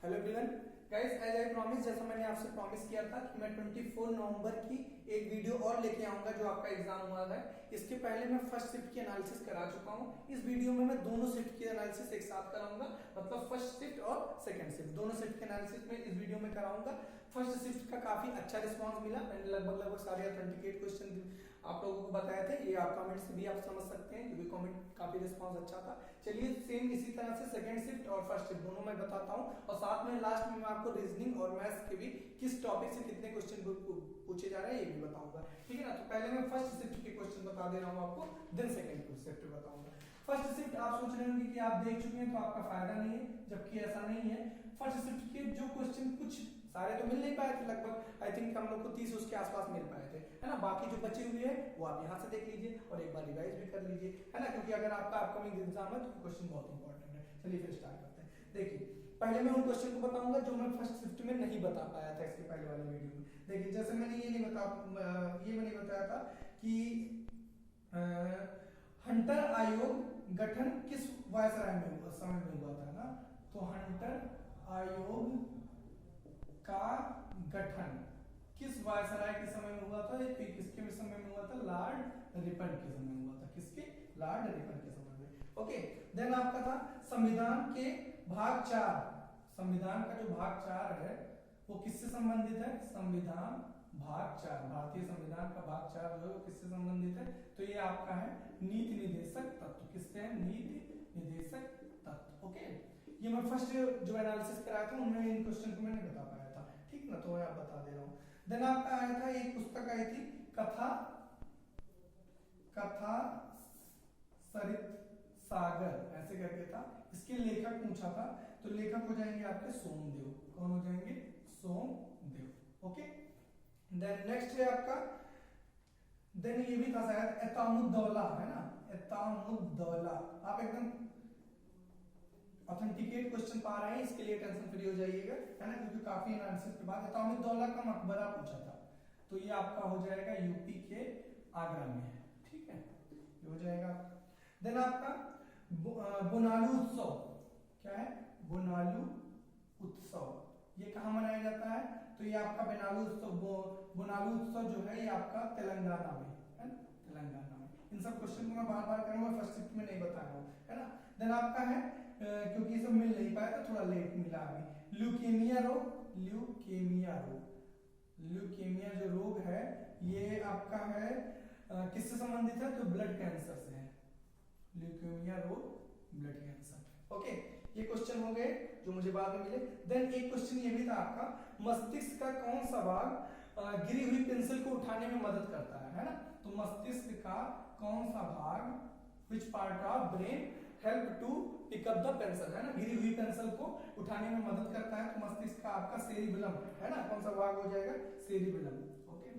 Hello everyone guys, as I promise, जैसा मैंने आपसे प्रॉमिस किया था कि मैं 24 नवंबर की एक वीडियो और लेके आऊंगा जो आपका एग्जाम हुआ है। इसके पहले मैं फर्स्ट शिफ्ट की एनालिसिस करा चुका हूं। इस वीडियो में मैं दोनों शिफ्ट की एनालिसिस एक साथ कराऊंगा, मतलब फर्स्ट शिफ्ट और सेकंड शिफ्ट दोनों शिफ्ट की एनालिसिस में इस वीडियो में कराऊंगा। फर्स्ट शिफ्ट का काफी अच्छा रिस्पांस मिला। मैंने लगभग सारे ऑथेंटिकेट क्वेश्चन आप लोगों को बताए थे। ये आप कमेंट से भी आप समझ सकते हैं क्योंकि कमेंट काफी रिस्पांस अच्छा था। चलिए सेम इसी तरह से सेकंड शिफ्ट और फर्स्ट शिफ्ट दोनों मैं बताता हूं और साथ में लास्ट में मैं आपको रीजनिंग और मैथ्स के भी किस टॉपिक से कितने क्वेश्चन पूछे जा रहे हैं ये भी बताऊंगा। ठीक है ना। तो पहले मैं फर्स्ट शिफ्ट के क्वेश्चन बता दे रहा हूं आपको, देन सेकंड शिफ्ट बताऊंगा। फर्स्ट शिफ्ट आप सोच रहे होंगे कि आप देख चुके हैं तो आपका फायदा नहीं है, जबकि ऐसा नहीं है। फर्स्ट शिफ्ट के जो क्वेश्चन कुछ सारे तो मिल नहीं पाए थे, लगभग आई थिंक हम लोग को 30 उसके आसपास मिल पाए थे, है ना। बाकी जो बचे हुए हैं वो आप यहाँ से देख लीजिए और एक बार रिवाइज भी कर लीजिए, है ना, क्योंकि अगर आपका अपकमिंग एग्जाम है तो क्वेश्चन बहुत इंपॉर्टेंट है। चलिए फिर स्टार्ट करते हैं। देखिए पहले मैं उन क्वेश्चन को बताऊंगा जो मैं फर्स्ट शिफ्ट में नहीं बता पाया था इसके पहले वाले वीडियो में। देखिए जैसे मैंने ये नहीं बताया था कि हंटर आयोग गठन किस वायसराय में हुआ, समय में हुआ था ना। तो हंटर आयोग का गठन किस वायसराय के समय में हुआ था? किसके समय में हुआ था? लॉर्ड रिपन के समय में हुआ था। किसके? लॉर्ड रिपन के समय में। ओके, देन आपका था संविधान के भाग 4। संविधान का जो भाग 4 है वो किससे संबंधित है? संविधान भाग 4, भारतीय संविधान का भाग 4 जो है वो किससे संबंधित है? तो ये आपका है नीति निर्देशक तत्व। किससे है? नीति निर्देशक तत्व। ओके, ये मैं फर्स्ट जो एनालिसिस कराया था उनमें इन क्वेश्चन को मैंने बता पाया था। ठीक ना, तो मैं आप बता दे रहा हूं। देन आपका आया था एक पुस्तक आई थी कथा सरित सागर ऐसे करके था। इसके लेखक पूछा था, तो लेखक हो जाएंगे आपके सोमदेव। कौन हो जाएंगे? सोमदेव। ओके, देन नेक्स्ट है आपका, देन ये भी था शायद एतामुद्दौला, है ना। एतामुद्दौला आप एकदम ऑथेंटिकेट क्वेश्चन पा रहे हैं, इसके लिए टेंशन फ्री हो जाइएगा, है ना, क्योंकि काफी एनालिसिस के बाद एतामुद्दौला का मकबरा पूछा था। तो ये आपका हो जाएगा यूपी के आगरा में है। ठीक है, ये हो जाएगा। देन आपका बुनालू उत्सव क्या है? बुनालू उत्सव ये कहाँ मनाया जाता है? तो ये आपका बुनालू उत्सव जो है ये आपका तेलंगाना में है ना, तेलंगाना में। इन सब क्वेश्चन को मैं बार बार करूंगा, फर्स्ट शिफ्ट में नहीं बताया हूँ, है ना। देन आपका है क्योंकि ये सब मिल नहीं पाया था, थोड़ा लेट मिला अभी। ल्यूकेमिया रोग, ल्यूकेमिया जो रोग है ये आपका है किससे संबंधित है? तो ब्लड कैंसर से है। ल्यूकेमिया रोग ब्लड कैंसर। ओके, ये क्वेश्चन हो गए जो मुझे बाद में मिले। देन एक क्वेश्चन ये भी था आपका, मस्तिष्क का कौन सा भाग गिरी हुई पेंसिल को उठाने में मदद करता है ना। तो मस्तिष्क का कौन सा भाग, which part of brain help to pick up the pencil, है ना, गिरी हुई पेंसिल को उठाने में मदद करता है। तो मस्तिष्क का आपका सेरिबेलम, है ना, कौन सा भाग हो जाएगा? सेरिबेलम। ओके,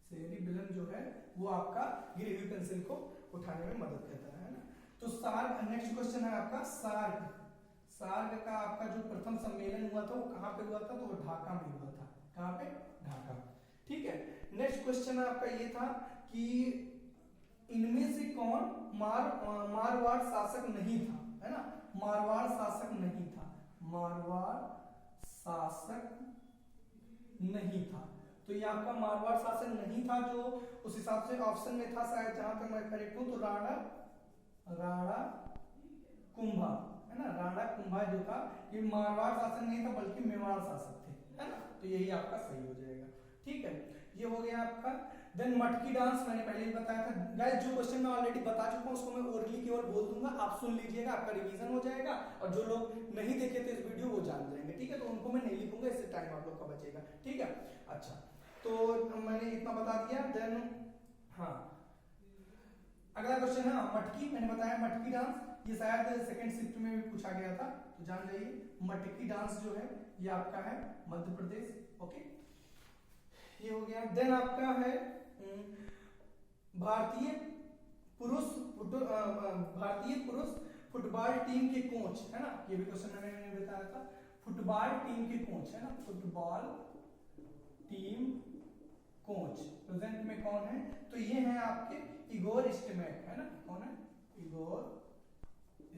सेरिबेलम जो है वो आपका गिरी हुई पेंसिल को उठाने में मदद करता है ना। तो सार्क, नेक्स्ट क्वेश्चन है आपका सार्क का आपका जो प्रथम सम्मेलन हुआ था वो कहां पे हुआ था? तो वो ढाका में हुआ था। कहां पे? ढाका। ठीक है, नेक्स्ट क्वेश्चन आपका ये था कि इनमें से कौन मारवाड़ शासक नहीं था, है ना। मारवाड़ शासक नहीं था, मारवाड़ शासक नहीं था। तो ये आपका मारवाड़ शासक नहीं था, जो उस हिसाब से ऑप्शन में था शायद, जहां तक मैं करेक्ट हूं, तो राणा कुंभा, है ना। राणा कुंभा जो था ये मारवाड़ शासक नहीं था बल्कि मेवाड़ शासक थे, है ना। तो यही आपका सही हो जाएगा। ठीक है, ये हो गया आपका। देन मटकी डांस मैंने पहले ही बताया था गाइस, जो क्वेश्चन मैं ऑलरेडी बता चुका हूं उसको मैं ओरली केवल बोल दूंगा, आप सुन लीजिएगा, आपका रिवीजन हो जाएगा। और जो लोग नहीं देखे थे इस वीडियो वो जान जाएंगे। ठीक है, तो उनको मैं नहीं लिखूंगा, इससे टाइम आप लोग का बचेगा। ठीक है, अच्छा, तो मैंने इतना बता दिया। देन हाँ, अगला क्वेश्चन है मटकी। मैंने बताया मटकी डांस, ये शायद सेकंड शिफ्ट में भी पूछा गया था, तो जान जाइए मटकी डांस जो है ये आपका है मध्य प्रदेश। ओके, ये हो गया। देन आपका है भारतीय पुरुष फुटबॉल टीम के कोच, है ना। ये भी क्वेश्चन मैंने बताया था, फुटबॉल टीम के कोच, है ना, फुटबॉल टीम कोच प्रेजेंट में कौन है? तो ये है आपके इगोर स्टिमैक, है ना। कौन है? Igor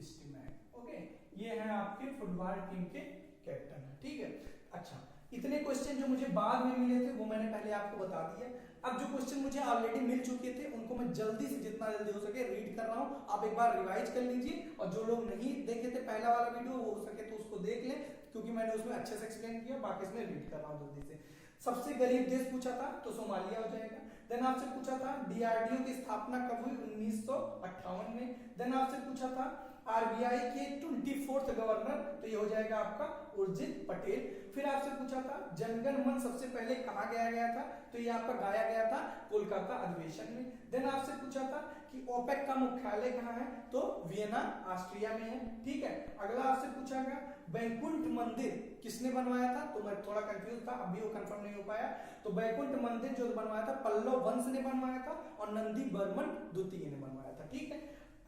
Stimac. ओके, ये हैं आपके फुटबॉल टीम के कैप्टन है, ठीक है। अच्छा, इतने क्वेश्चन जो मुझे बाद में मिले थे वो मैंने पहले आपको बता दिया। अब जो क्वेश्चन मुझे ऑलरेडी मिल चुके थे उनको मैं जल्दी से जितना जल्दी हो सके रीड कर रहा हूँ, आप एक बार रिवाइज कर लीजिए, और जो लोग नहीं देखे थे पहला वाला वीडियो वो हो सके तो उसको देख लें, क्योंकि मैंने उसमें अच्छे से एक्सप्लेन किया, बाकी इसमें रीड कर रहा हूँ जल्दी से। सबसे गरीब देश पूछा था तो सोमालिया हो जाएगा। देन आपसे पूछा था डीआरडीओ की स्थापना कब हुई, 1958 में। देन आपसे पूछा था आरबीआई के 24th गवर्नर, तो ये हो जाएगा आपका उर्जित पटेल। फिर आपसे पूछा था जनगण मन सबसे पहले कहाँ गाया गया था, तो ये आपका गाया गया था कोलकाता अधिवेशन में। देन आपसे पूछा था कि ओपेक का मुख्यालय कहाँ है, तो वियना ऑस्ट्रिया में है, ठीक है। अगला आपसे पूछा गया बैकुंठ मंदिर किसने बनवाया था, तो मैं थोड़ा कंफ्यूज था, अभी वो कंफर्म नहीं हो पाया। तो बैकुंठ मंदिर जो बनवाया था पल्लव वंश ने बनवाया था, और नंदी बर्मन द्वितीय ने बनवाया था, ठीक है।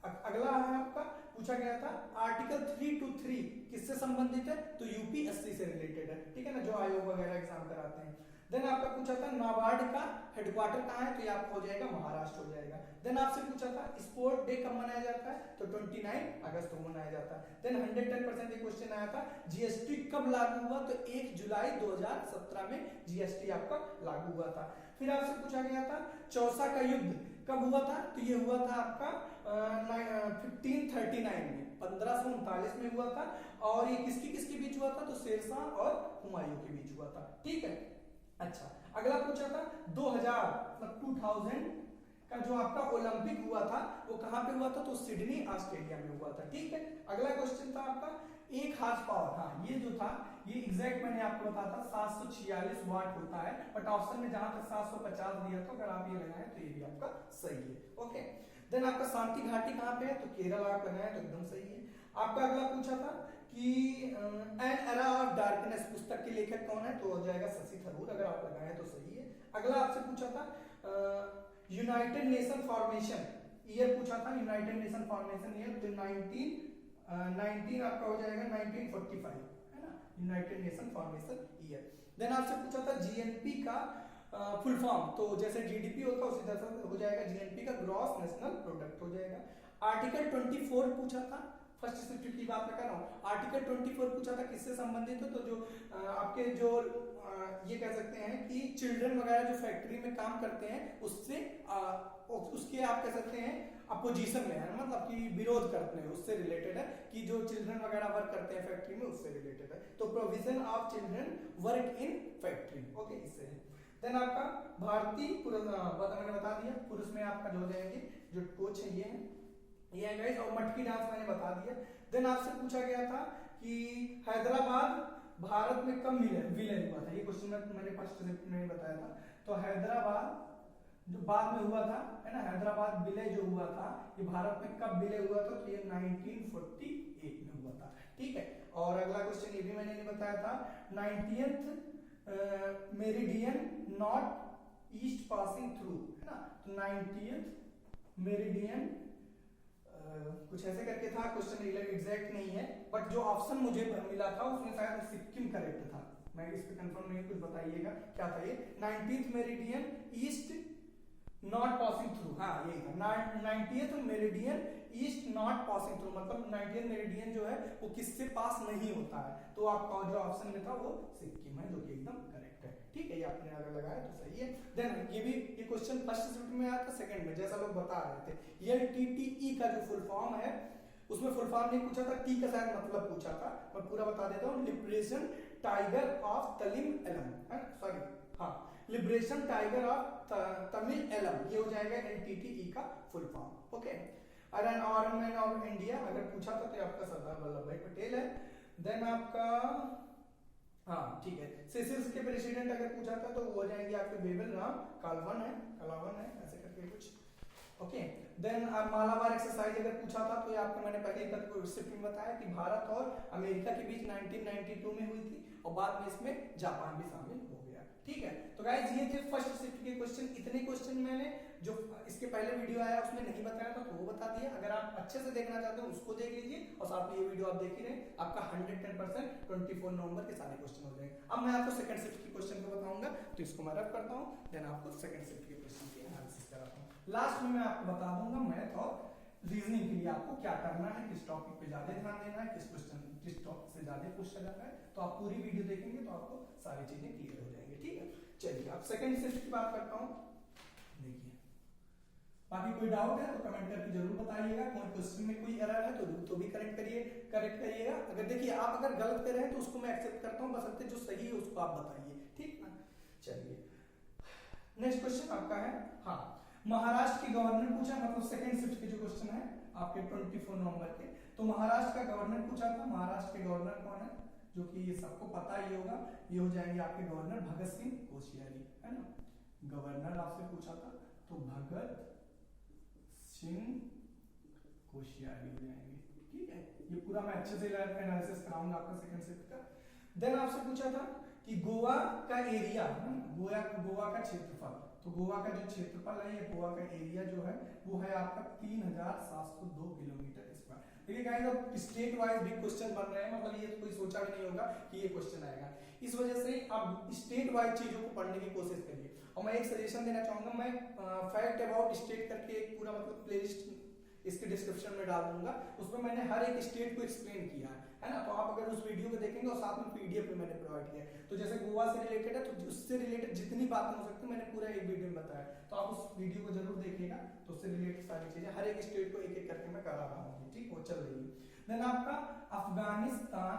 अगला है आपका पूछा गया था आर्टिकल 323 किससे संबंधित है, तो यूपीएससी से रिलेटेड है, ठीक है ना, जो आयोग वगैरह एग्जाम कराते हैं। देन आपका पूछा था नाबार्ड का हेडक्वार्टर कहाँ है, तो ये आपका हो जाएगा महाराष्ट्र हो जाएगा। देन आपसे पूछा था स्पोर्ट डे कब मनाया जाता है, तो 29 अगस्त को मनाया जाता है। देन 110% ये क्वेश्चन आया था जीएसटी कब लागू हुआ, तो 1 जुलाई 2017 में जीएसटी आपका लागू हुआ था। फिर आपसे पूछा गया था चौसा का युद्ध कब हुआ था, तो ये हुआ था आपका 1539 में, 1539 में हुआ था, और ये किसके बीच हुआ था, तो शेरशाह और हुमायूं के बीच हुआ था, ठीक है। अच्छा, अगला पूछा था 2000 का जो आपका ओलंपिक हुआ था वो कहां पे हुआ था, तो सिडनी ऑस्ट्रेलिया में हुआ था, ठीक है। अगला क्वेश्चन था आपका 1 हार्स पावर, हाँ ये जो था ये एग्जैक्ट मैंने आपको बताया था 746 वाट होता है, बट ऑप्शन में जहां तक 750 दिया था, अगर आप ये लगाएं तो ये भी आपका सही है, ओके। देन आपका शांति घाटी कहां पे है, तो केरल आप लगाएं तो एकदम सही है। आपका अगला पूछा था कि एन एरा ऑफ डार्कनेस पुस्तक के लेखक कौन है, तो हो जाएगा शशि थरूर, अगर आप लगाएं तो सही है। अगला आपसे पूछा था यूनाइटेड नेशन फॉर्मेशन ईयर पूछा था, यूनाइटेड नेशन फॉर्मेशन ईयर, तो 19 आपका हो जाएगा 1945, है ना, United Nation formation year. Then आपसे पूछा था जीएनपी का फुल फॉर्म, तो जैसे जीडीपी होता है उसी तरह से हो जाएगा जीएनपी का ग्रॉस नेशनल प्रोडक्ट हो जाएगा। आर्टिकल 24 पूछा था, फर्स्ट शिफ्ट की बात मैं कर रहा हूँ, आर्टिकल 24 पूछा था किससे संबंधित है, तो जो आपके जो ये कह सकते हैं कि चिल्ड्रन वगैरह जो फैक्ट्री में काम करते हैं उससे उसके आप कह सकते हैं अपोजिशन में है, मतलब कि विरोध करते हैं, उससे रिलेटेड है कि जो चिल्ड्रन वगैरह वर्क करते हैं फैक्ट्री में उससे रिलेटेड है, तो provision of children work in factory, okay, इससे है। देन आपका भारतीय पुरुष मैंने बता दिया, पुरुष में आपका जो हो जाएंगे जो कोच है ये है गाइस, और मटकी डांस मैंने बता दिया। देन आपसे पूछा गया था कि हैदराबाद भारत में कब विलय हुआ था, ये क्वेश्चन मैंने फर्स्ट में बताया था, तो हैदराबाद जो बाद में हुआ था, है ना, हैदराबाद विलय जो हुआ था ये भारत में कब विलय हुआ था, तो ये 1948 में हुआ था, ठीक है। और अगला क्वेश्चन ये भी मैंने नहीं बताया था 90th meridian not east passing through, है ना, तो 90th मेरिडियन कुछ ऐसे करके था, क्वेश्चन एग्जैक्ट नहीं है, बट जो ऑप्शन मुझे मिला था उसमें शायद सिक्किम करेक्ट था, मैं इस पे कंफर्म नहीं, कुछ बताइएगा क्या था ये, 19th meridian east not passing through, हाँ यही था 90th meridian east not passing through, मतलब 90th मेरिडियन जो है वो किससे पास नहीं होता है, तो आपका जो ऑप्शन में था वो सिक्किम है, जो कि एकदम करेक्ट है, ठीक है, ये आपने अगर लगाया तो सही है। देन ये भी ये क्वेश्चन फर्स्ट शिफ्ट में आया था, सेकंड में जैसा लोग बता रहे थे, LTTE का जो फुल फॉर्म है उसमें फुल फॉर्म नहीं पूछा था, टी का शायद मतलब पूछा था, मैं पूरा बता देता हूँ, liberation tiger of Tamil Eelam, sorry हाँ, liberation tiger of Tamil Eelam, ये हो जाएगा LTTE का full form, okay. Iron man of India अगर पूछा था तो आपका सरदार वल्लभ भाई पटेल है। देन आपका हाँ ठीक है, सेशल्स के प्रेसिडेंट अगर पूछा था तो वो हो जाएंगे आपके बेबल राम कालावन है ऐसे करके कुछ, ओके। देन मालाबार एक्सरसाइज अगर पूछा था तो ये आपको मैंने पहले शिफ्ट में बताया कि भारत और अमेरिका के बीच 1992 में हुई थी, और बाद में इसमें जापान भी शामिल हो गया, ठीक है। तो गाइस ये थे फर्स्ट शिफ्ट के क्वेश्चन, इतने क्वेश्चन मैंने जो इसके पहले वीडियो आया उसमें नहीं बताया था तो वो बता दिया, अगर आप अच्छे से देखना चाहते हो उसको देख लीजिए, और साथ में ये वीडियो आप देख ही रहे, आपका 110% 24 नवंबर के सारे क्वेश्चन हो जाएंगे। अब मैं आपको सेकंड शिफ्ट के क्वेश्चन को बताऊंगा, तो इसको मैं रब करता हूँ, देन आपको सेकंड शिफ्ट के क्वेश्चन की एनालिसिस कराता हूँ। लास्ट में मैं आपको बता दूंगा मैथ और रीजनिंग के लिए आपको क्या करना है, किस टॉपिक पे ज्यादा ध्यान देना है, किस टॉपिक से ज्यादा पूछा जाता है। तो आप पूरी वीडियो देखेंगे तो आपको सारी चीजें क्लियर हो जाएंगी। ठीक है, चलिए आप सेकंड शिफ्ट की बात करता हूँ। देखिए बाकी कोई डाउट है तो कमेंट करके जरूर बताइएगा, कोई क्वेश्चन में कोई एरर है तो भी करेक्ट करिएगा। अगर देखिए आप अगर गलत कर रहे हैं तो उसको मैं एक्सेप्ट करता हूँ, बशर्ते जो सही है उसको आप बताइए। ठीक ना, चलिए नेक्स्ट क्वेश्चन आपका है, हाँ महाराष्ट्र के गवर्नर पूछा, मतलब सेकंड शिफ्ट के जो क्वेश्चन है आपके 24 नवंबर के, तो महाराष्ट्र का गवर्नर पूछा था। महाराष्ट्र के गवर्नर कौन है, जो कि सबको पता ही होगा, ये हो जाएंगे आपके गवर्नर भगत सिंह कोश्यारी, है ना। गवर्नर आपसे पूछा था तो भगत सिंह कोश्यारी हो जाएंगे। ठीक है, ये पूरा मैं अच्छे से एनालिसिस कराऊंगा आपका सेकंड शिफ्ट का। देन आपसे पूछा था कि गोवा का एरिया, गोवा का क्षेत्रफल, तो गोवा का जो क्षेत्रफल है, ये गोवा का एरिया जो है वो है आपका 3702 किलोमीटर स्क्वायर। देखिए गाइस अब स्टेट वाइज भी क्वेश्चन बन रहे हैं, मतलब ये तो कोई सोचा भी नहीं होगा कि ये क्वेश्चन आएगा। इस वजह से आप स्टेट वाइज चीजों को पढ़ने की कोशिश करिए। और मैं एक सजेशन देना चाहूंगा, मैं फैक्ट अबाउट स्टेट करके एक पूरा मतलब प्लेलिस्ट इसके डिस्क्रिप्शन में डाल दूंगा, उसमें मैंने हर एक स्टेट को एक्सप्लेन किया है ना। तो आप अगर उस वीडियो को देखेंगे और साथ में पीडीएफ में मैंने प्रोवाइड किया है, तो जैसे गोवा से रिलेटेड है तो उससे रिलेटेड जितनी बातें हो सकती है मैंने पूरा एक वीडियो में बताया, तो आप उस वीडियो को जरूर देखिएगा। तो उससे रिलेटेड सारी चीजें हर एक स्टेट को एक एक करके मैं करा रहा हूँ। ठीक, वो चल रही है। देन आपका अफगानिस्तान,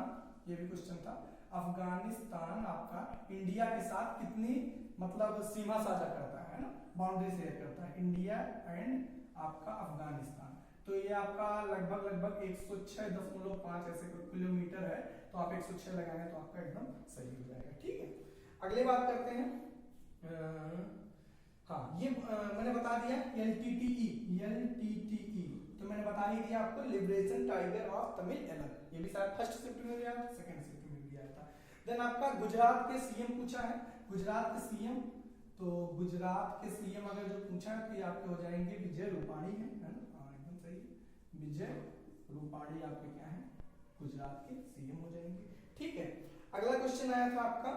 ये भी क्वेश्चन था, अफगानिस्तान आपका इंडिया के साथ कितनी मतलब सीमा साझा करता है ना, बाउंड्री शेयर करता है इंडिया एंड आपका अफगानिस्तान। तो ये आपका लगभग 106.5 ऐसे किलोमीटर है, तो आप 106 लगाएंगे तो आपका एकदम सही हो जाएगा। ठीक है, अगली बात करते हैं। हाँ ये मैंने बता दिया LTTE, तो मैंने बता ही दिया आपको, liberation tiger of Tamil Eelam, ये भी शायद फर्स्ट शिफ्ट में भी आया था, सेकंड शिफ्ट में भी आया था। देन आपका गुजरात के सीएम पूछा है, गुजरात के सीएम, तो गुजरात के सीएम अगर जो पूछा है तो ये आपके हो जाएंगे विजय रूपाणी है ना, हाँ एकदम सही, विजय रूपाणी आपके क्या है, गुजरात के सीएम हो जाएंगे। ठीक है, अगला क्वेश्चन आया था आपका,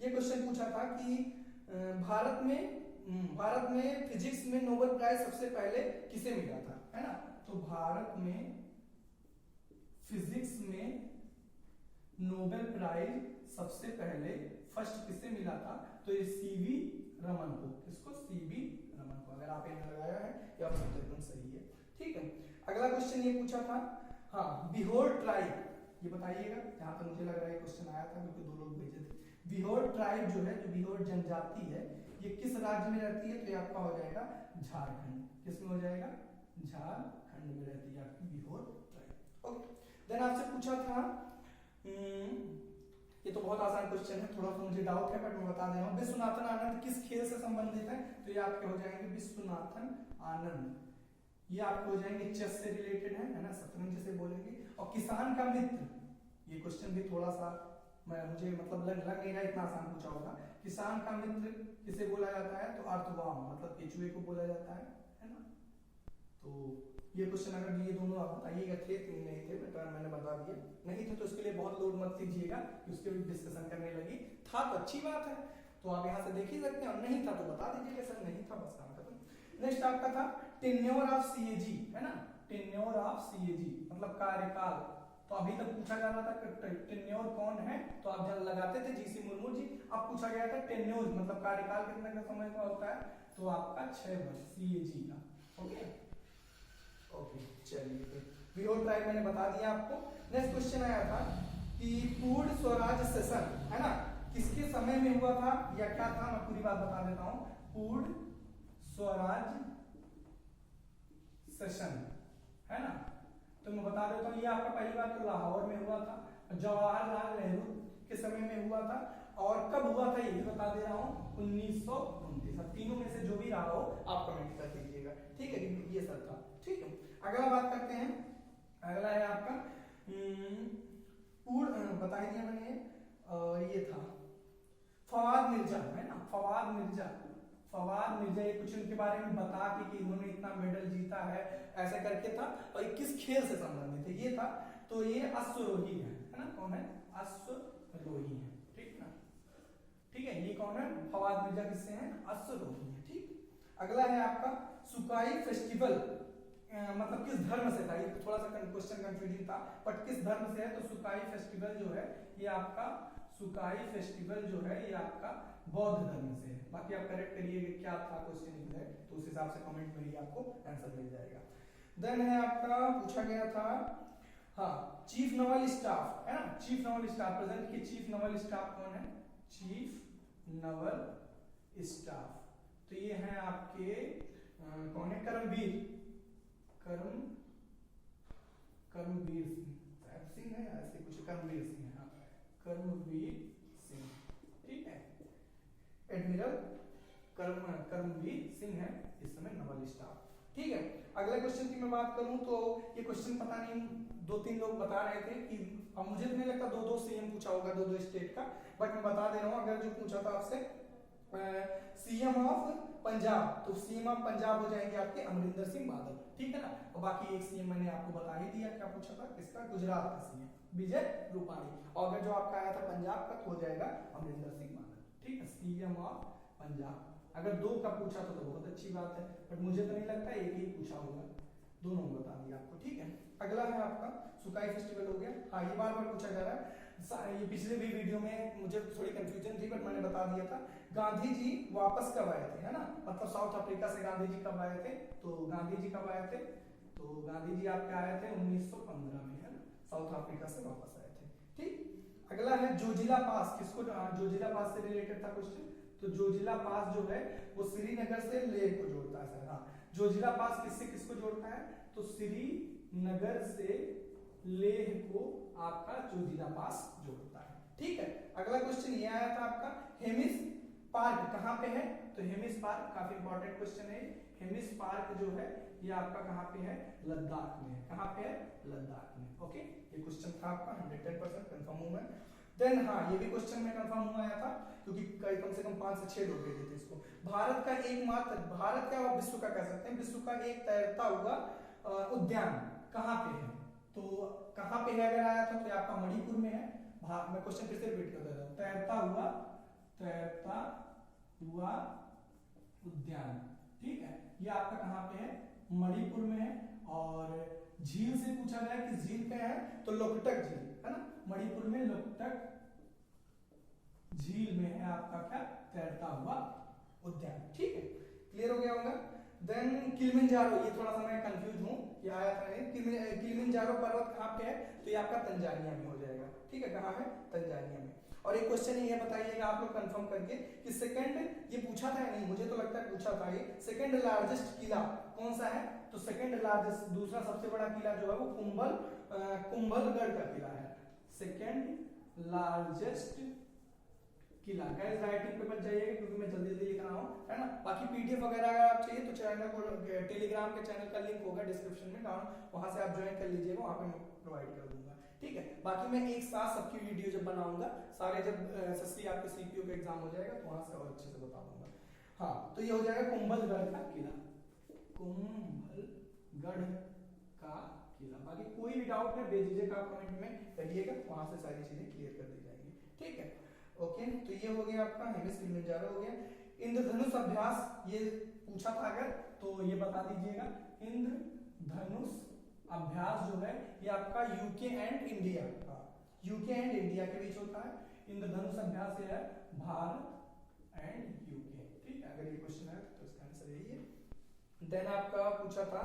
ये क्वेश्चन पूछा था कि भारत में फिजिक्स में नोबेल प्राइज सबसे पहले किसे मिला था, है ना। तो भारत में फिजिक्स में नोबेल प्राइज सबसे पहले फर्स्ट किसे मिला था, तो ये सीवी रमन को, किसको, सीवी रमन को। अगर आप यहाँ लगाया है या आप एकदम सही है। ठीक है, अगला क्वेश्चन ये पूछा था, हाँ बिहोर ट्राइब, ये बताइएगा, जहां पर मुझे लग रहा है क्वेश्चन आया था क्योंकि दो लोग भेजे थे। बिहोर ट्राइब जो है, जो बिहोर जनजाति है, ये किस राज्य में रहती है, तो ये आपका हो जाएगा झारखंड। किस में हो जाएगा, झारखंड में रहती है आपकी बिहोर ट्राइब। ओके, देन आपसे पूछा था, ये तो बहुत आसान क्वेश्चन है, थोड़ा सा मुझे डाउट है बट मैं बता दे रहा हूँ, विश्वनाथन आनंद किस खेल से संबंधित है, तो ये आपके हो जाएंगे विश्वनाथन आनंद, ये आपके हो जाएंगे चेस से रिलेटेड है ना, शतरंज जिसे बोलेंगे। और किसान का मित्र, ये क्वेश्चन भी थोड़ा सा मुझे मतलब लग नहीं रहा इतना आसान पूछा होगा। किसान का मित्र किसे बोला जाता है, तो अर्थवाम मतलब केचुए को बोला जाता है ना। तो ये क्वेश्चन अगर ये दोनों आप बताइएगा थे कि नहीं थे, मैंने बता दिया, नहीं थे तो उसके लिए बहुत लोड मत कीजिएगा कि उसके भी डिस्कशन करने लगी, था तो अच्छी बात है, तो आप यहाँ से देख ही सकते हैं, और नहीं था तो बता दीजिएगा सर नहीं था, बस काम खत्म। नेक्स्ट आपका था टेन्योर ऑफ सीएजी, है ना, टेन्योर ऑफ सीएजी मतलब कार्यकाल। तो अभी तक पूछा जा रहा था टेन्योर कौन है, तो आप जब लगाते थे जीसी मुर्मू जी, अब पूछा गया था टेन्योर मतलब कार्यकाल कितने का समय का होता है, तो आपका 6 वर्ष सीएजी का। ओके ओके, चलिए बिहोर ट्राइब मैंने बता दिया आपको। नेक्स्ट क्वेश्चन आया था कि पूर्ण स्वराज सेशन, है ना, किसके समय में हुआ था या क्या था, मैं पूरी बात बता देता हूं। पूर्ण स्वराज सेशन, है ना, तो मैं बता देता हूँ, ये आपका पहली बार तो लाहौर में हुआ था, जवाहरलाल नेहरू के समय में हुआ था, और कब हुआ था ये भी बता दे रहा हूँ, 1929। तीनों में से जो भी रहा हो आप कमेंट कर दीजिएगा। ठीक है, ये सर था। ठीक है, अगला बात करते हैं, अगला है आपका पूर्ण बता दिया मैंने, ये था फवाद मिर्जा, है ना, फवाद मिर्जा ये कुछ उनके बारे में बता के कि इन्होंने इतना मेडल जीता है ऐसा करके था, और किस खेल से संबंधित है ये था, तो ये अश्वरोही है ना, कौन है, अश्वरोही है। ठीक ना, ठीक है, ये कौन है, फवाद मिर्जा किससे हैं, अश्वरोही है। ठीक, अगला है आपका सुकाई फेस्टिवल, मतलब किस धर्म से था, ये थोड़ा सा क्वेश्चन कंफ्यूजिंग था, बट किस धर्म से है, तो सुकाई फेस्टिवल जो है ये आपका सुकाई फेस्टिवल जो है ये आपका बौद्ध धर्म से है। बाकी आप करेक्ट करिए कि क्या था क्वेश्चन एग्जैक्ट, तो उस हिसाब से कमेंट में ही आपको आंसर मिल जाएगा। देन है आपका पूछा गया था, हाँ, चीफ नवल स्टाफ है ना, चीफ नवल स्टाफ प्रेजेंट के चीफ नवल स्टाफ कौन है, चीफ नवल स्टाफ, तो ये हैं आपके कौन है, करमवीर सिंह है, ऐसे कुछ करमवीर सिंह है, करमवीर सिंह, ठीक है, एडमिरल करमवीर सिंह है इस समय नवल स्टाफ, ठीक है। अगला क्वेश्चन की मैं बात करूं तो ये क्वेश्चन पता नहीं 2-3 लोग बता रहे थे कि, अब मुझे तो नहीं लगता 2-2 सीएम पूछा होगा 2-2 स्टेट का, बट मैं बता दे रहा हूं, अगर जो पूछा था आपसे सीएम ऑफ पंजाब, तो सीएम ऑफ पंजाब हो जाएंगे आपके अमरिंदर सिंह बादल, ठीक है ना। और बाकी एक सीएम मैंने आपको बता ही दिया, क्या पूछा था, किसका, गुजरात का सीएम विजय रूपाणी, और अगर जो आपका आया था पंजाब का तो हो जाएगा अमरिंदर सिंह बादल, ठीक है, सीएम ऑफ पंजाब। अगर 2 का पूछा तो बहुत अच्छी बात है, बट मुझे तो नहीं लगता एक ही पूछा होगा, दोनों बता दिया आपको, ठीक है। अगला है आपका सुकाई फेस्टिवल हो गया, हाँ ये बार बार पूछा जा रहा है, ये पिछले भी वीडियो में मुझे थोड़ी कंफ्यूजन थी बट मैंने बता दिया था। गांधी जी वापस कब आए थे, है ना, मतलब साउथ अफ्रीका से गांधी जी कब आए थे, तो गांधी जी कब आए थे, तो गांधी जी आपके आए थे 1915 में, है ना, साउथ अफ्रीका से वापस आए थे, ठीक। अगला है जोजिला पास, किसको, जोजिला पास से रिलेटेड था क्वेश्चन, तो जोजिला पास जो है वो श्रीनगर से लेह को जोड़ता है, हाँ, जोजिला पास किससे किसको जोड़ता है, तो श्रीनगर से लेह को आपका जोजिला पास जोड़ता है, ठीक है। अगला क्वेश्चन ये आया था आपका, हेमिस पार्क कहाँ पे है, तो हेमिस पार्क काफी इंपॉर्टेंट क्वेश्चन है, हेमिस पार्क जो है ये आपका कहाँ पे है, लद्दाख में है, कहाँ पे है, लद्दाख में, ओके। ये क्वेश्चन था आपका 110% कंफर्म हूं मैं। देन हाँ, ये भी क्वेश्चन में कंफर्म हुआ आया था क्योंकि कम से कम 5 से 6 लोग भेजे थे इसको। भारत का एकमात्र, भारत का और विश्व का कह सकते हैं, विश्व का एक तैरता हुआ उद्यान कहाँ पे है, तो कहाँ पे है अगर आया था तो ये आपका मणिपुर में है। मैं क्वेश्चन फिर से रिपीट कर देता हूँ, तैरता हुआ उद्यान, ठीक है, ये आपका कहाँ पे है, मणिपुर में है। और झील से पूछा गया कि झील पे है, तो लोकटक झील है ना, मणिपुर में लोकटक झील में है आपका क्या, तैरता हुआ उद्यान, ठीक है, क्लियर हो गया होगा। देन किलिमंजारो, ये थोड़ा सा मैं कंफ्यूज हूँ कि आया था नहीं, किलिमंजारो पर्वत कहाँ पे है, तो ये आपका तंजानिया में हो जाएगा, ठीक है, कहाँ है, तंजानिया में। और एक क्वेश्चन ये बताइएगा आप लोग कंफर्म करके कि सेकंड, ये पूछा था या नहीं, मुझे तो लगता है पूछा था, ये सेकंड लार्जेस्ट किला कौन सा है, तो सेकंड लार्जेस्ट, दूसरा सबसे बड़ा किला जो है वो कुंभलगढ़ का किला है, सेकंड लार्जेस्ट किला। गाइस राइटिंग पेपर चाहिए क्योंकि मैं जल्दी जल्दी लिख रहा हूँ, है ना। बाकी पीडीएफ वगैरह अगर आप चाहिए तो चैनल को, टेलीग्राम के चैनल का लिंक होगा डिस्क्रिप्शन में, वहां से आप ज्वाइन कर लीजिएगा, वहां पे मैं प्रोवाइड कर दूंगा, ठीक है। बाकी मैं एक साथ सबकी वीडियो जब बनाऊंगा, सारे जब एसएससी आपके सीपीयू का एग्जाम हो जाएगा तो वहां से और अच्छे से बता दूंगा। हाँ, तो ये हो जाएगा कुंभलगढ़ का किला, कुंभलगढ़ का किला। बाकी कोई भी डाउट है बेझिझक आप कमेंट में करिएगा, वहां से सारी चीजें क्लियर कर दी जाएंगी, ठीक है, ओके। तो ये हो गया आपका हेमिस किलिमंजारो हो गया। इंद्रधनुष अभ्यास ये पूछा था अगर, तो ये बता दीजिएगा, इंद्रधनुष अभ्यास जो है ये आपका UK and India, UK and India के बीच होता है। इंद्रधनुष अभ्यास ये है भारत एंड यूके, ठीक है। अगर ये क्वेश्चन है तो इसका आंसर यही है। देन आपका पूछा था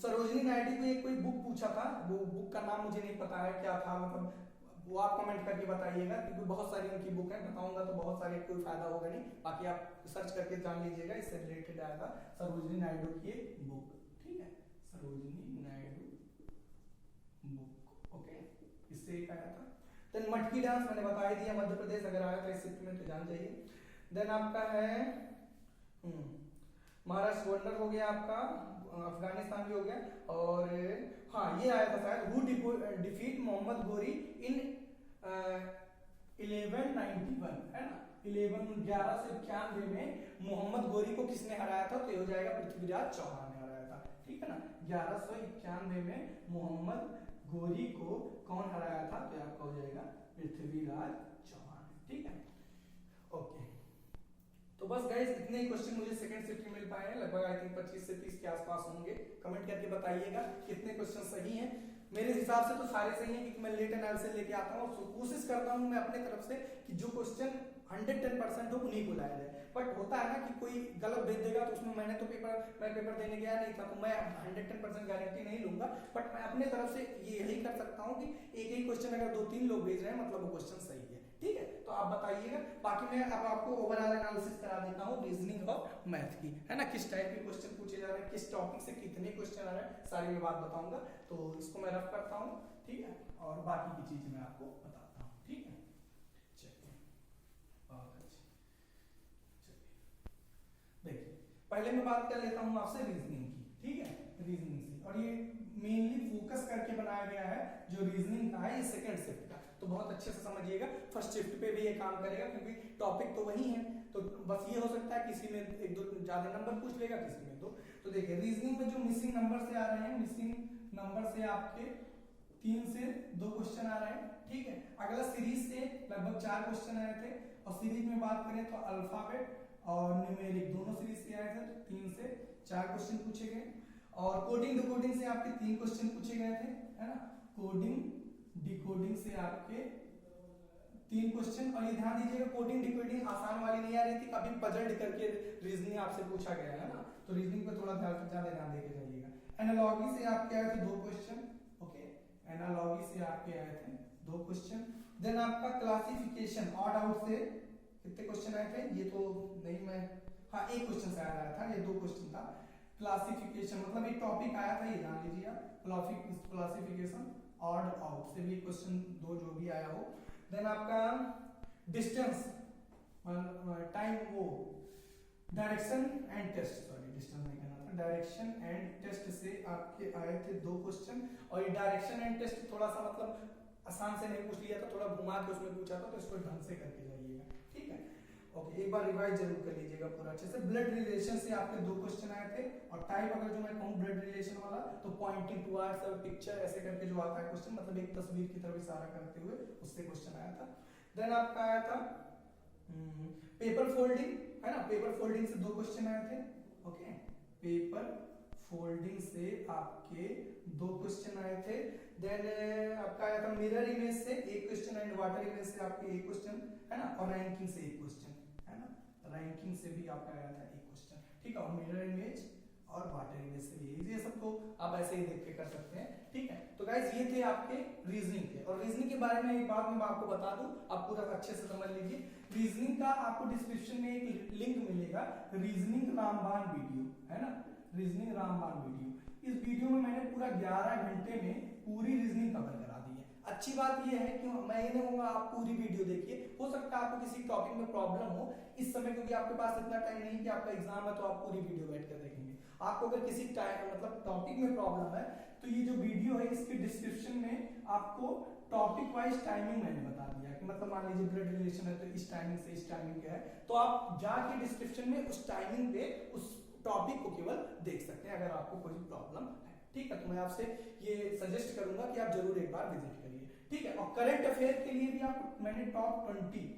सरोजिनी नायडू को एक कोई बुक पूछा था, वो बुक का नाम मुझे नहीं पता है क्या था, मतलब वो आप कमेंट करके बताइएगा क्योंकि बहुत सारी उनकी बुक है, बताऊंगा तो बहुत सारे कोई फायदा होगा नहीं, बाकी आप सर्च करके जान लीजिएगा, इससे रिलेटेड आया था सरोजिनी नायडू की बुक, ठीक है, सरोजिनी नायडू बुक, ओके, इससे एक आया था। देन मटकी डांस मैंने बता ही दिया, मध्य प्रदेश अगर आया था इस शिफ्ट में तो जान जाइए। देन आपका है महाराष्ट्र वंडर हो गया आपका, अफगानिस्तान भी हो गया, और हाँ ये आया था शायद, हु डिफीट मोहम्मद गोरी इन 1191, है ना, 1191 में मोहम्मद गोरी को किसने हराया था, तो ये हो जाएगा पृथ्वीराज चौहान ने हराया था, ठीक है ना। 1191 में मोहम्मद गोरी को कौन हराया था, तो आपका हो जाएगा पृथ्वीराज चौहान, ठीक है, ओके। तो बस गाइस इतने ही क्वेश्चन मुझे सेकंड शिफ्ट में मिल पाए हैं, लगभग आई थिंक 25 से 30 के आसपास होंगे। कमेंट करके बताइएगा कितने क्वेश्चन सही हैं। मेरे हिसाब से तो सारे सही हैं, क्योंकि मैं लेट एनालिसिस लेके आता हूँ और कोशिश करता हूँ मैं अपने तरफ से कि जो क्वेश्चन 110% हो उन्हीं को लाया जाए। बट होता है ना कि कोई गलत भेज देगा तो उसमें मैं पेपर देने गया नहीं था, तो मैं 110% गारंटी नहीं लूंगा, बट मैं अपने तरफ से ये यही कर सकता हूँ कि एक ही क्वेश्चन अगर 2-3 लोग भेज रहे हैं मतलब वो क्वेश्चन सही है। ठीक है, तो आप बताइएगा। बाकी मैं अब आपको ओवरऑल एनालिसिस करा देता हूँ रीजनिंग और मैथ की, है ना, किस टाइप के क्वेश्चन पूछे जा रहे हैं, किस टॉपिक से कितने क्वेश्चन आ रहे हैं, सारी मैं बात बताऊंगा। तो इसको मैं रफ करता हूँ, ठीक है, और बाकी की चीज मैं आपको बताता हूँ। ठीक है, चलिए बहुत अच्छे। चलिए देखिए, पहले मैं बात कर लेता हूँ आपसे रीजनिंग की। ठीक है, रीजनिंग से, और ये मेनली फोकस करके बनाया गया है जो रीजनिंग का है, ये सेकंड शिफ्ट का, तो बहुत अच्छे से समझिएगा। फर्स्ट शिफ्ट पे भी ये काम करेगा क्योंकि टॉपिक तो वही है, तो बस ये हो सकता है किसी में 1-2 ज्यादा नंबर पूछ लेगा, किसी में 2। तो देखिए रीजनिंग में जो मिसिंग नंबर से आ रहे हैं, मिसिंग नंबर से आपके 3 से 2 क्वेश्चन आ रहे हैं। ठीक है, अगला सीरीज से लगभग 4 क्वेश्चन आए थे, और सीरीज में बात करें तो अल्फाबेट और न्यूमेरिक दोनों सीरीज से आए थे, 3 से 4 क्वेश्चन पूछे गए। और कोडिंग डिकोडिंग से आपके 3 क्वेश्चन पूछे गए थे, है ना, कोडिंग डिकोडिंग से आपके 3 क्वेश्चन। और ये ध्यान दीजिएगा कोडिंग डिकोडिंग आसान वाली नहीं आ रही थी, कभी पजल्ड करके रीजनिंग आपसे पूछा गया है ना, तो रीजनिंग पे थोड़ा ज्यादा ध्यान देके जाइएगा। एनालॉजी से आपके आए थे 2 क्वेश्चन, ओके, एनालॉजी से आपके आए थे 2 क्वेश्चन। देन आपका क्लासिफिकेशन ऑड आउट से कितने क्वेश्चन आए थे, ये तो नहीं मैं, हाँ 1 क्वेश्चन से आया था, ये 2 क्वेश्चन था। क्लासिफिकेशन मतलब एक टॉपिक आया था, ये जान लीजिए आप, क्लासिफिकेशन ऑड आउट से भी क्वेश्चन 2 जो भी आया हो। देन आपका डिस्टेंस टाइम, वो direction and test, sorry distance नहीं कहना था, डायरेक्शन एंड टेस्ट से आपके आए थे 2 क्वेश्चन। और ये डायरेक्शन एंड टेस्ट थोड़ा सा मतलब आसान से नहीं पूछ लिया था, थोड़ा घुमा के उसमें पूछा था, तो इसको ढंग से करके जाइएगा। ठीक है, ओके, एक बार रिवाइज जरूर कर लीजिएगा पूरा अच्छे से। ब्लड रिलेशन से आपके 2 क्वेश्चन आए थे, और टाइप अगर जो मैं कहूँ ब्लड रिलेशन वाला, तो पॉइंटिंग टुवर्ड्स अ पिक्चर ऐसे करके जो आता है क्वेश्चन, मतलब एक तस्वीर की तरफ इशारा करते हुए, उससे क्वेश्चन आया था। देन आपका आया था पेपर फोल्डिंग, है ना, पेपर फोल्डिंग से 2 क्वेश्चन आए थे, ओके, पेपर फोल्डिंग से आपके 2 क्वेश्चन आए थे। देन आपका आया था मिरर इमेज से 1 क्वेश्चन, एंड वाटर इमेज से आपके 1 क्वेश्चन, है ना, और रैंकिंग से 1 क्वेश्चन, है ना, रैंकिंग से भी आपका आया था 1 क्वेश्चन। ठीक है, और मिरर इमेज और वाटर इमेज से भी, ये सब तो आप ऐसे ही देख के कर सकते हैं। ठीक है, तो गाइस ये थे आपके रीजनिंग के। और रीजनिंग के बारे में एक बात मैं आपको बता दूं, आप पूरा अच्छे से समझ लीजिए। रीजनिंग का आपको डिस्क्रिप्शन में एक लिंक मिलेगा, रीजनिंग रामबाण वीडियो, है ना, रीजनिंग रामबाण वीडियो। इस वीडियो में मैंने पूरा 11 घंटे में पूरी रीजनिंग कवर करा दी है। अच्छी बात यह है कि मैं ये नहीं कहूंगा आप पूरी वीडियो देखिए, हो सकता है आपको किसी टॉपिक में प्रॉब्लम हो इस समय, क्योंकि आपके पास इतना टाइम नहीं कि आपका एग्जाम है तो आप पूरी वीडियो बैठ कर देखेंगे। आपको अगर किसी मतलब टॉपिक में प्रॉब्लम है, तो ये जो वीडियो है इसके डिस्क्रिप्शन में आपको टॉपिक वाइज टाइमिंग मैंने बता दिया, कि मतलब मान लीजिए ब्लड रिलेशन है तो इस टाइमिंग से इस टाइमिंग पे है, तो आप जाके डिस्क्रिप्शन में उस टाइमिंग पे उस टॉपिक को केवल देख सकते हैं अगर आपको कोई प्रॉब्लम है। ठीक है, तो मैं आपसे ये सजेस्ट करूंगा कि आप जरूर एक बार विजिट करिए। ठीक है, और करंट अफेयर के लिए भी आपको मैंने टॉप 20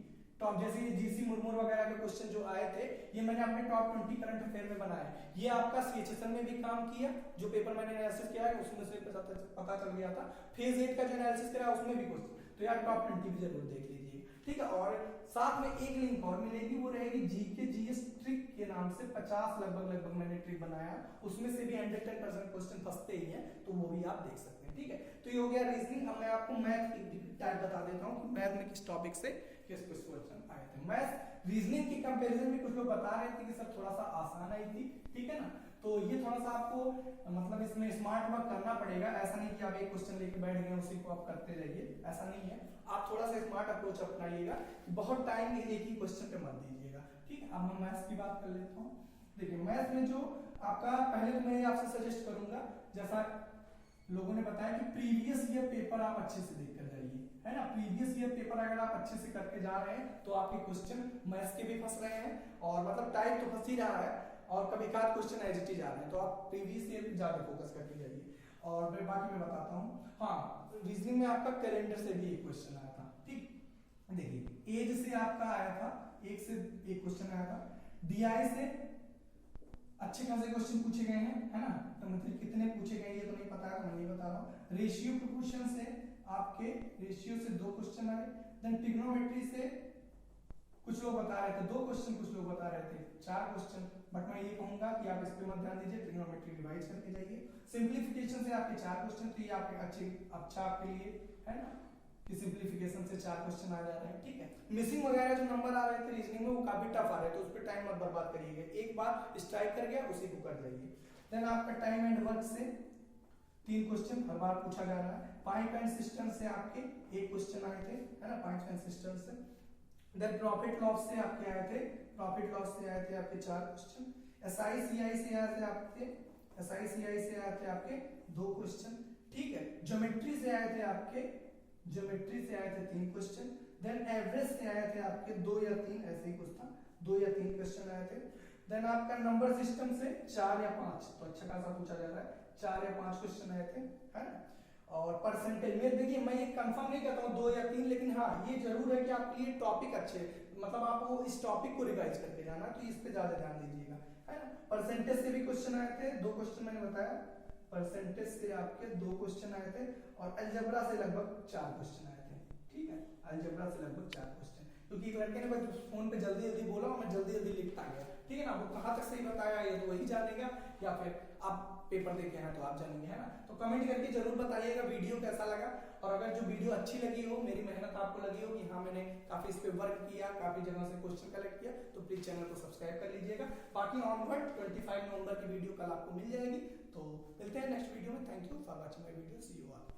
जैसे ये जीसी मुर्मू वगैरह के क्वेश्चन जो आए थे, ये मैंने अपने टॉप 20 करंट अफेयर में बनाए। ये आपका सीएचएसएल में भी काम किया, जो पेपर मैंने एनालिसिस किया है उसमें से पता चल गया था। फेज 8 का जो एनालिसिस करा उसमें भी क्वेश्चन, तो यार टॉप 20 भी जरूर देख लीजिए। ठीक है, और साथ में एक लिंक और मिलेगी, वो रहेगी जीके जीएस ट्रिक के नाम से 50 लगभग मैंने ट्रिक बनाया, उसमें से भी 110% क्वेश्चन फंसते ही हैं, तो वो भी आप देख सकते हैं। ठीक है, तो ये हो गया रीजनिंग। अब मैं आपको मैथ की टाइप बता देता हूँ कि मैथ में किस टॉपिक से किस क्वेश्चन आए थे। मैथ रीजनिंग की कंपैरिजन में कुछ लोग बता रहे थे कि सर थोड़ा सा आसान आई थी, ठीक है ना, तो ये थोड़ा सा आपको मतलब इसमें स्मार्ट वर्क करना पड़ेगा। ऐसा नहीं कि आप एक क्वेश्चन लेके बैठ गए उसी को आप करते रहिए, ऐसा नहीं है। आप थोड़ा सा स्मार्ट अप्रोच अपनाइएगा, बहुत टाइम एक ही क्वेश्चन पे मत दीजिएगा। ठीक है, अब मैं मैथ्स की बात कर लेता हूँ। देखिए मैथ में जो आपका पहले तो मैं आपसे सजेस्ट करूंगा, जैसा लोगों ने बताया कि प्रीवियस ईयर पेपर आप अच्छे से देख कर जाइए, है ना। प्रीवियस ईयर पेपर अगर आप अच्छे से करके जा रहे हैं तो आपके क्वेश्चन मैथ्स के भी फंस रहे हैं, और मतलब टाइप तो फंस ही रहा है, और कभी खास क्वेश्चन एज इट इज आ रहे हैं, तो आप प्रीवियस ईयर ज्यादा फोकस करके जाइए। और फिर बाकी मैं बताता हूँ। हाँ, रीजनिंग में आपका कैलेंडर से भी एक क्वेश्चन आया था। ठीक, देखिए एज से आपका आया था, एक से एक क्वेश्चन आया था। DI से अच्छे खासे क्वेश्चन पूछे गए हैं, है ना, तो मतलब कितने पूछे गए ये तो नहीं पता है, मैं नहीं बता रहा हूँ। रेशियो प्रोपोर्शन से आपके रेशियो से 2 क्वेश्चन आए। देन ट्रिग्नोमेट्री से कुछ लोग बता रहे थे 2 क्वेश्चन, कुछ लोग बता रहे थे 4 क्वेश्चन, बट मैं ये कहूंगा कि आप इस पे मत ध्यान दीजिए, ट्रिग्नोमेट्री रिवाइज करके जाइए। सिंप्लीफिकेशन से आपके 4 क्वेश्चन, तो ये आपके अच्छा आपके लिए है ना कि सिंप्लीफिकेशन से 4 क्वेश्चन आ जा रहे हैं, ठीक है। मिसिंग वगैरह जो नंबर आ रहे थे रीजनिंग में वो काफी टफ आ रहे थे, तो उस पर टाइम मत बर्बाद करिएगा, एक बार स्ट्राइक कर गया उसी को कर जाइए। देन आपका टाइम एंड वर्क से 3 क्वेश्चन हर बार पूछा जा रहा है। पाइप एंड सिस्टम से आपके 1 क्वेश्चन आए थे, है ना, पाइप एंड सिस्टम से। देन प्रॉफिट लॉस से आपके आए थे, प्रॉफिट लॉस से आए थे आपके 4 क्वेश्चन। एसआई सीआई से आए थे आपके, एसआई सीआई से आए थे आपके 2 क्वेश्चन, ठीक है। ज्योमेट्री से आए थे आपके, ज्योमेट्री से आए थे 3 क्वेश्चन। देन एवरेज से आए थे आपके 2 या 3, ऐसे ही कुछ था, 2 या 3 क्वेश्चन आए थे। देन आपका नंबर सिस्टम से 4 या 5, तो अच्छा खासा पूछा जा रहा है, 4 या 5 क्वेश्चन आए थे, है ना। और परसेंटेज में देखिए मैं ये कंफर्म नहीं कहता हूँ 2 या 3, लेकिन हाँ ये जरूर है कि आपके लिए टॉपिक अच्छे, मतलब आपको इस टॉपिक को रिवाइज करके जाना, तो इस पे ज्यादा ध्यान दीजिएगा, है ना। परसेंटेज से भी क्वेश्चन आए थे, 2 क्वेश्चन मैंने बताया, परसेंटेज से आपके 2 क्वेश्चन आए थे, और अलजेब्रा से लगभग 4 क्वेश्चन आए थे, ठीक है। अलजेब्रा से लगभग 4 क्वेश्चन, क्योंकि एक लड़के ने बस फोन पे जल्दी जल्दी बोला और मैं जल्दी जल्दी लिखता गया, ठीक है ना। वो कहाँ तक सही बताया ये तो वही जानेगा, या फिर आप पेपर देखे हैं तो आप जानेंगे, है ना। तो कमेंट करके जरूर बताइएगा वीडियो कैसा लगा, और अगर जो वीडियो अच्छी लगी हो, मेरी मेहनत आपको लगी हो कि हाँ मैंने काफी इस पे वर्क किया, काफी जगह से क्वेश्चन कलेक्ट किया, तो प्लीज चैनल को सब्सक्राइब कर लीजिएगा। बाकी ऑनवर्ड 25 नवंबर की वीडियो कल आपको मिल जाएगी, तो मिलते हैं नेक्स्ट वीडियो में। Thank you for watching my video, see you all.